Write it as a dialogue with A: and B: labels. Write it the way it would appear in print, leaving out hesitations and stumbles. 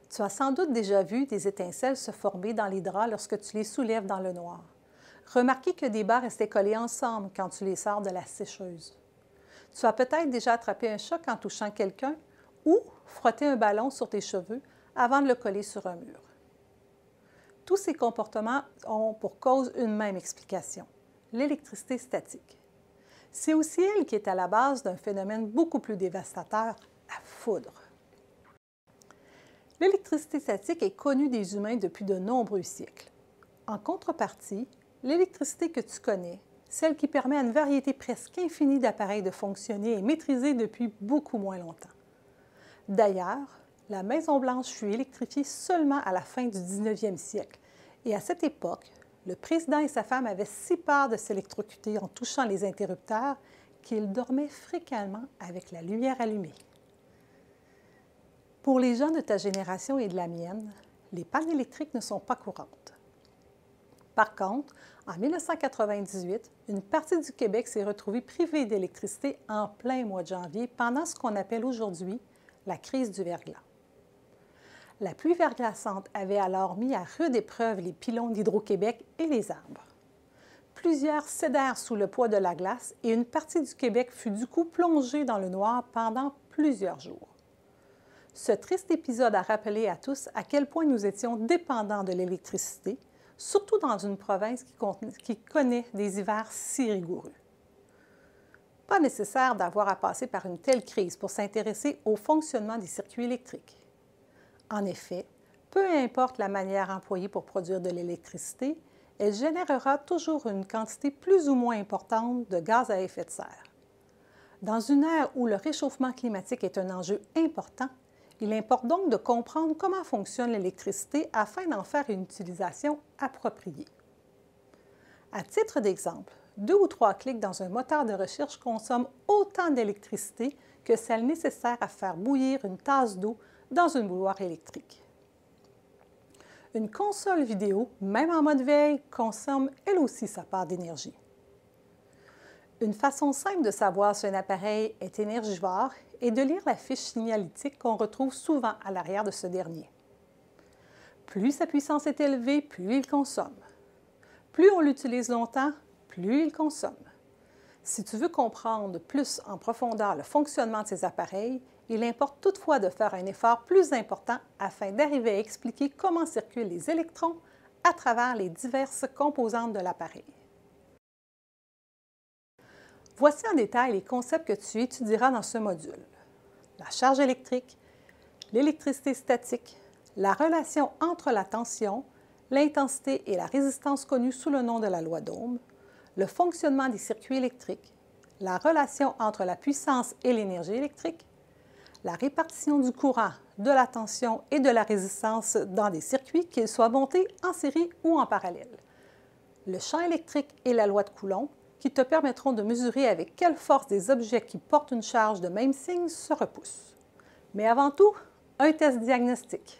A: Tu as sans doute déjà vu des étincelles se former dans les draps lorsque tu les soulèves dans le noir. Remarquez que des bas restaient collés ensemble quand tu les sors de la sécheuse. Tu as peut-être déjà attrapé un choc en touchant quelqu'un ou frotté un ballon sur tes cheveux avant de le coller sur un mur. Tous ces comportements ont pour cause une même explication, l'électricité statique. C'est aussi elle qui est à la base d'un phénomène beaucoup plus dévastateur, la foudre. L'électricité statique est connue des humains depuis de nombreux siècles. En contrepartie, l'électricité que tu connais, celle qui permet à une variété presque infinie d'appareils de fonctionner, est maîtrisée depuis beaucoup moins longtemps. D'ailleurs, la Maison-Blanche fut électrifiée seulement à la fin du 19e siècle, et à cette époque, le président et sa femme avaient si peur de s'électrocuter en touchant les interrupteurs qu'ils dormaient fréquemment avec la lumière allumée. Pour les gens de ta génération et de la mienne, les pannes électriques ne sont pas courantes. Par contre, en 1998, une partie du Québec s'est retrouvée privée d'électricité en plein mois de janvier pendant ce qu'on appelle aujourd'hui la crise du verglas. La pluie verglaçante avait alors mis à rude épreuve les pylônes d'Hydro-Québec et les arbres. Plusieurs cédèrent sous le poids de la glace et une partie du Québec fut du coup plongée dans le noir pendant plusieurs jours. Ce triste épisode a rappelé à tous à quel point nous étions dépendants de l'électricité, surtout dans une province qui connaît des hivers si rigoureux. Pas nécessaire d'avoir à passer par une telle crise pour s'intéresser au fonctionnement des circuits électriques. En effet, peu importe la manière employée pour produire de l'électricité, elle générera toujours une quantité plus ou moins importante de gaz à effet de serre. Dans une ère où le réchauffement climatique est un enjeu important, il importe donc de comprendre comment fonctionne l'électricité afin d'en faire une utilisation appropriée. À titre d'exemple, 2 ou 3 clics dans un moteur de recherche consomment autant d'électricité que celle nécessaire à faire bouillir une tasse d'eau dans une bouilloire électrique. Une console vidéo, même en mode veille, consomme elle aussi sa part d'énergie. Une façon simple de savoir si un appareil est énergivore est de lire la fiche signalétique qu'on retrouve souvent à l'arrière de ce dernier. Plus sa puissance est élevée, plus il consomme. Plus on l'utilise longtemps, plus il consomme. Si tu veux comprendre plus en profondeur le fonctionnement de ces appareils, il importe toutefois de faire un effort plus important afin d'arriver à expliquer comment circulent les électrons à travers les diverses composantes de l'appareil. Voici en détail les concepts que tu étudieras dans ce module. La charge électrique, l'électricité statique, la relation entre la tension, l'intensité et la résistance connue sous le nom de la loi d'Ohm, le fonctionnement des circuits électriques, la relation entre la puissance et l'énergie électrique, la répartition du courant, de la tension et de la résistance dans des circuits, qu'ils soient montés en série ou en parallèle, le champ électrique et la loi de Coulomb, qui te permettront de mesurer avec quelle force des objets qui portent une charge de même signe se repoussent. Mais avant tout, un test diagnostique.